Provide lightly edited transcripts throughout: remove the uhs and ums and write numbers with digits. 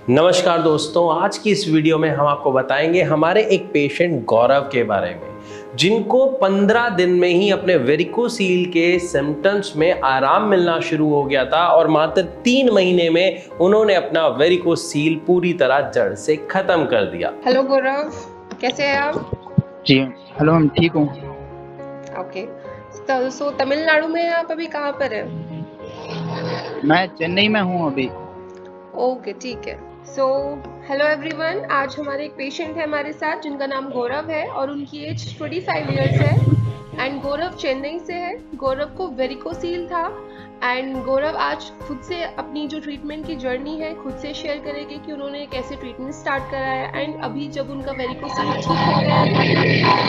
नमस्कार दोस्तों, आज की इस वीडियो में हम आपको बताएंगे हमारे एक पेशेंट गौरव के बारे में, जिनको 15 दिन में ही अपने वेरिकोसील के सिम्टम्स में आराम मिलना शुरू हो गया था और मात्र 3 महीने में उन्होंने अपना वेरिकोसील पूरी तरह जड़ से खत्म कर दिया। हेलो गौरव, कैसे हैं आप? जी हेलो, हम ठीक हूँ। ओके। सो तमिलनाडु में आप अभी कहाँ पर हैं? मैं चेन्नई में हूँ अभी। ओके, ठीक है। सो हेलो एवरीवन, आज हमारे एक पेशेंट है हमारे साथ जिनका नाम गौरव है और उनकी एज 25 इयर्स है एंड गौरव चेन्नई से है। गौरव को वेरिकोसील था एंड गौरव आज खुद से अपनी जो ट्रीटमेंट की जर्नी है खुद से शेयर करेंगे कि उन्होंने कैसे ट्रीटमेंट स्टार्ट करा है एंड अभी जब उनका वेरिकोसील ठीक हो गया है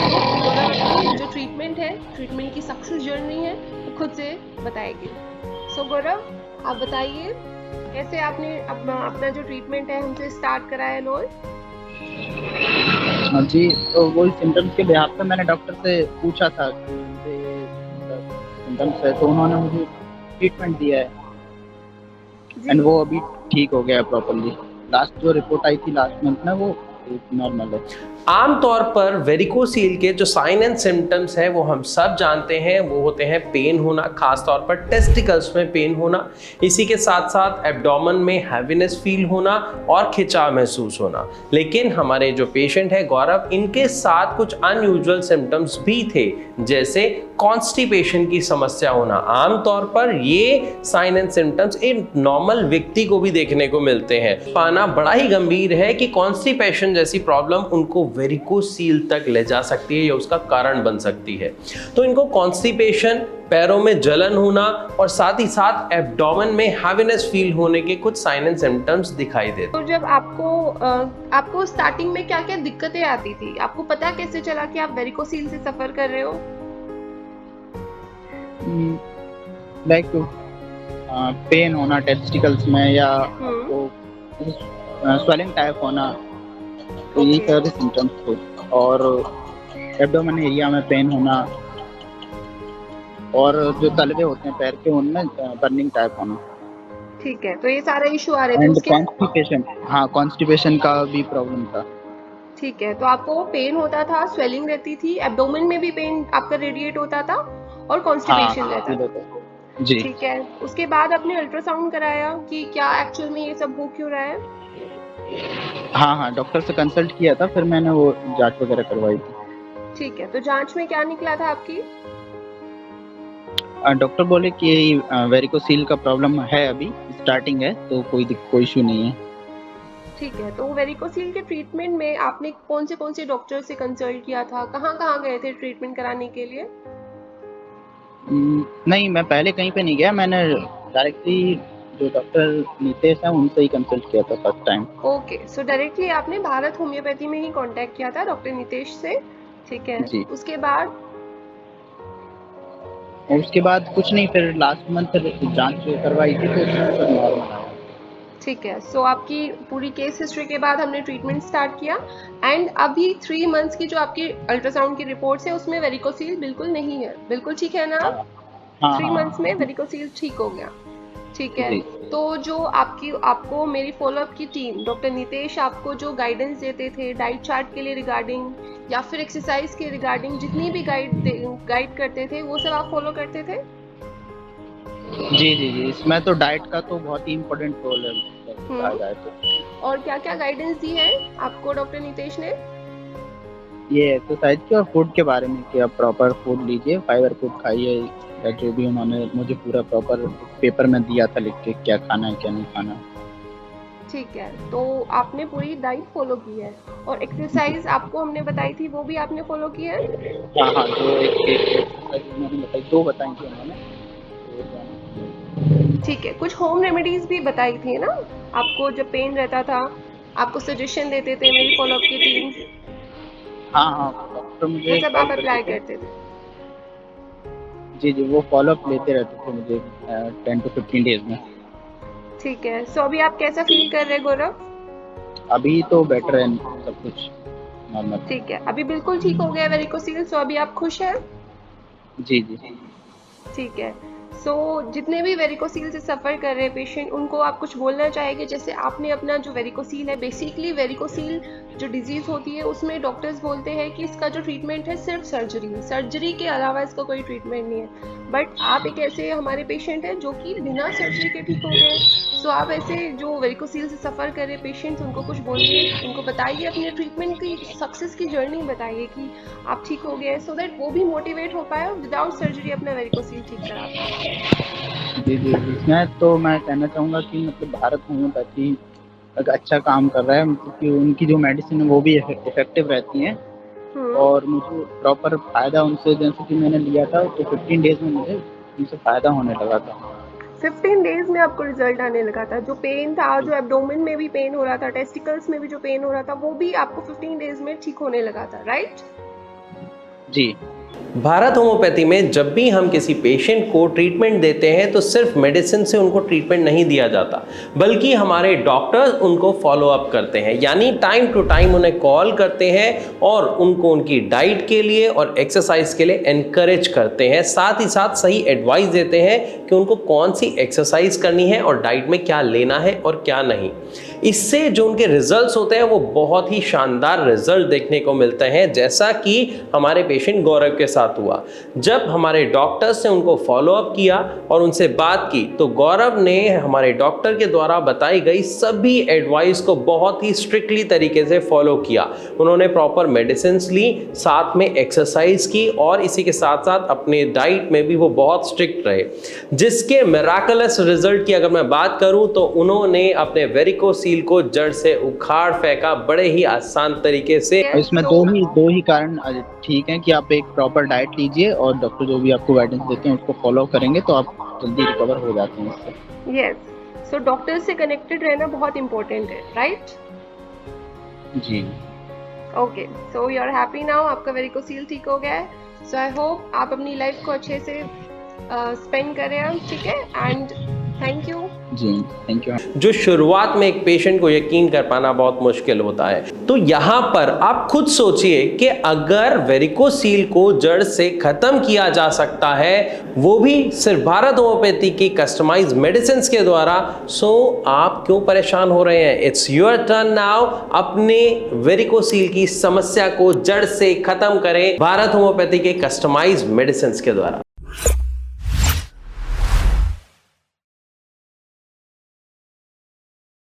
तो गौरव अपनी जो ट्रीटमेंट है, ट्रीटमेंट की सक्सेस जर्नी है, वो खुद से बताएंगे। सो गौरव, आप बताइए कैसे आपने अपना जो ट्रीटमेंट है हमसे स्टार्ट कराया है लोल? हाँ जी, तो वही सिम्टम्स के बिहाफ पे मैंने डॉक्टर से पूछा था कि मुझे सिम्टम्स है, तो उन्होंने मुझे ट्रीटमेंट दिया है एंड वो अभी ठीक हो गया है प्रॉपरली। लास्ट जो रिपोर्ट आई थी लास्ट मंथ में वो नॉर्मल है। आमतौर पर वेरिकोसील के जो साइन एंड सिम्टम्स हैं वो हम सब जानते हैं, वो होते हैं पेन होना, खास तौर पर टेस्टिकल्स में पेन होना, इसी के साथ साथ एब्डोमेन में हैवीनेस फील होना और खिंचाव महसूस होना। लेकिन हमारे जो पेशेंट है गौरव, इनके साथ कुछ अनयूजुअल सिम्टम्स भी थे, जैसे कॉन्स्टिपेशन की समस्या होना। आमतौर पर ये साइन एंड सिम्टम्स एक नॉर्मल व्यक्ति को भी देखने को मिलते हैं। पाना बड़ा ही गंभीर है कि कॉन्स्टिपेशन जैसी प्रॉब्लम उनको वेरिकोसील तक ले जा सकती है या उसका कारण बन सकती है। तो इनको कॉन्स्टिपेशन, पैरों में जलन होना और साथ ही साथ एब्डोमेन में हैवीनेस फील होने के कुछ साइन एंड सिम्टम्स दिखाई देते। तो जब आपको स्टार्टिंग में क्या क्या दिक्कतें आती थी, आपको पता कैसे चला कि आप वेरिकोसील से सफर कर रहे हो? लाइक पेन होना टेस्टिकल्स में या तो स्वेलिंग टाइप होना, तो यही सारे सिम्टम्स थे। और एब्डोमेन एरिया में पेन होना और जो तलवे होते हैं पैर के उनमें बर्निंग टाइप होना। ठीक है, तो ये सारे इशू आ रहे थे एंड उसके। कॉन्स्टिपेशन, हाँ कॉन्स्टिपेशन का भी प्रॉब्लम था। ठीक है, तो आपको पेन होता था, स्वेलिंग रहती थी, एब्डोमेन में भी पेन आपका रेडिएट होता था और कॉन्स्टिपेशन रहता था। जी ठीक है, उसके बाद आपने अल्ट्रासाउंड कराया कि क्या एक्चुअल में ये सब हो क्यों रहा है? हाँ, डॉक्टर से कंसल्ट किया था, फिर मैंने वो जांच वगैरह करवाई थी। ठीक है, तो जांच में क्या निकला था आपकी? डॉक्टर बोले कि वेरिकोसील का प्रॉब्लम है, अभी स्टार्टिंग है, तो कोई इशू नहीं है। ठीक है, तो वेरिकोसील के ट्रीटमेंट में आपने कौन से डॉक्टर से कंसल्ट किया था, कहाँ गए थे ट्रीटमेंट कराने के लिए? नहीं, मैं पहले कहीं पे नहीं गया, मैंने डायरेक्टली जो डॉक्टर नितेश है उनसे ही कंसल्ट किया था फर्स्ट टाइम। ओके, सो डायरेक्टली आपने भारत होम्योपैथी में ही कांटेक्ट किया था डॉक्टर नितेश से। ठीक है जी, उसके बाद? और उसके बाद कुछ नहीं, फिर लास्ट मंथ जांच करवाई थी तो उसमें सब नॉर्मल आया। ठीक है, सो आपकी पूरी केस हिस्ट्री के बाद हमने ट्रीटमेंट स्टार्ट किया एंड अभी 3 मंथ्स की जो आपकी अल्ट्रासाउंड की रिपोर्ट्स है उसमें वेरिकोसील बिल्कुल नहीं है, बिल्कुल ठीक है ना? हाँ 3 मंथ्स में हाँ वेरिकोसील ठीक हो गया। ठीक है, जी तो जो आपको मेरी फॉलोअप की टीम डॉक्टर नितेश आपको जो गाइडेंस देते थे डाइट चार्ट के लिए रिगार्डिंग या फिर एक्सरसाइज के रिगार्डिंग जितनी भी गाइड करते थे वो सब आप फॉलो करते थे? जी, इसमें तो डाइट का तो बहुत ही इम्पोर्टेंट रोल है कहा जाए तो। और क्या क्या गाइडेंस दी है आपको डॉक्टर नितेश ने? ये एक्सरसाइज के और फूड के बारे में कि आप प्रॉपर फूड लीजिए, फाइबर फूड खाइए, या जो भी उन्होंने मुझे पूरा प्रॉपर पेपर में दिया था लिख के क्या खाना है क्या नहीं खाना। ठीक है, तो आपने पूरी डाइट फॉलो की है और एक्सरसाइज आपको हमने बताई थी वो भी आपने फॉलो की है? हाँ, जो एक एक्सरसाइज उन्होंने बताई, 2 बताई थी उन्होंने। ठीक है, कुछ होम रेमेडीज भी बताई थी ना आपको जब पेन रहता था, आपको सजेशन देते थे मेरी फॉलोअप की टीम, हाँ, डॉक्टर वो मुझे सब कॉल आप करते अप्लाई थे। करते थे? जी, वो फॉलोअप लेते रहते थे मुझे 10 to 15 डेज में। ठीक है, सो अभी आप कैसा फील कर रहे हैं गौरव? अभी तो बेटर है सब कुछ नॉर्मल। ठीक है, अभी बिल्कुल ठीक हो गया वेरिकोसील, सो अभी आप खुश हैं? जी ठीक है, जितने भी वेरिकोसील से सफ़र कर रहे हैं पेशेंट, उनको आप कुछ बोलना चाहेंगे? जैसे आपने अपना जो वेरिकोसील है, बेसिकली वेरिकोसील जो डिजीज़ होती है उसमें डॉक्टर्स बोलते हैं कि इसका जो ट्रीटमेंट है सिर्फ सर्जरी के अलावा इसका कोई ट्रीटमेंट नहीं है। बट आप एक ऐसे हमारे पेशेंट हैं जो कि बिना सर्जरी के ठीक हो गए हैं। सो आप ऐसे जो वेरिकोसील से सफ़र कर रहे पेशेंट्स, उनको कुछ बोलिए, उनको बताइए, अपने ट्रीटमेंट की सक्सेस की जर्नी बताइए कि आप ठीक हो गए, सो दैट वो भी मोटिवेट हो पाए विदाउट सर्जरी अपना वेरिकोसील ठीक करा पाए। जी जी, इसमें तो मैं कहना चाहूँगा कि मतलब भारत होम्योपैथी एक अच्छा काम कर रहा है, मतलब कि उनकी जो मेडिसिन है वो भी इफेक्टिव रहती हैं और मुझे प्रॉपर फ़ायदा उनसे, जैसे कि मैंने लिया था तो 15 डेज़ में मुझे उनसे फ़ायदा होने लगा था। 15 डेज में आपको रिजल्ट आने लगा था? जो पेन था, जो एब्डोमेन में भी पेन हो रहा था, टेस्टिकल्स में भी जो पेन हो रहा था, वो भी आपको 15 डेज में ठीक होने लगा था, राइट? जी। भारत होम्योपैथी में जब भी हम किसी पेशेंट को ट्रीटमेंट देते हैं तो सिर्फ मेडिसिन से उनको ट्रीटमेंट नहीं दिया जाता, बल्कि हमारे डॉक्टर्स उनको फॉलो अप करते हैं, यानी टाइम टू टाइम उन्हें कॉल करते हैं और उनको उनकी डाइट के लिए और एक्सरसाइज के लिए एनकरेज करते हैं। साथ ही साथ सही एडवाइस देते हैं कि उनको कौन सी एक्सरसाइज करनी है और डाइट में क्या लेना है और क्या नहीं। इससे जो उनके रिजल्ट्स होते हैं वो बहुत ही शानदार रिजल्ट देखने को मिलते हैं, जैसा कि हमारे पेशेंट गौरव के साथ हुआ। जब हमारे डॉक्टर्स ने उनको फॉलो अप किया और उनसे बात की तो गौरव ने हमारे डॉक्टर के द्वारा बताई गई सभी एडवाइस को बहुत ही स्ट्रिक्टली तरीके से फॉलो किया। उन्होंने प्रॉपर मेडिसिन ली, साथ में एक्सरसाइज की और इसी के साथ साथ अपने डाइट में भी वो बहुत स्ट्रिक्ट रहे, जिसके मिराकुलस रिजल्ट की अगर मैं बात करूं तो उन्होंने अपने वेरिकोसील को जड़ से उखाड़ फेंका बड़े ही आसान तरीके से। इसमें दो ही कारण ठीक है कि आप एक प्रॉपर डाइट लीजिए और डॉक्टर जो भी आपको गाइडेंस देते हैं उसको फॉलो करेंगे तो आप जल्दी रिकवर हो जाते हैं इससे। यस, सो डॉक्टर से कनेक्टेड रहना बहुत इंपॉर्टेंट है, राइट? जी। Okay, so you are happy now, आपका वेरिकोसील ठीक हो गया है। सो आई होप आप अपनी लाइफ को अच्छे से स्पेंड करें आप, ठीक है? And thank you. जी, थैंक यू। जो शुरुआत में एक पेशेंट को यकीन कर पाना बहुत मुश्किल होता है, तो यहाँ पर आप खुद सोचिए कि अगर वेरिकोसील को जड़ से खत्म किया जा सकता है, वो भी सिर्फ भारत होम्योपैथी की कस्टमाइज्ड मेडिसिन के द्वारा, सो आप क्यों परेशान हो रहे हैं? It's your turn now. अपने वेरिकोसील की समस्या को जड़ से खत्म करें भारत होम्योपैथी के कस्टमाइज्ड मेडिसिन के द्वारा।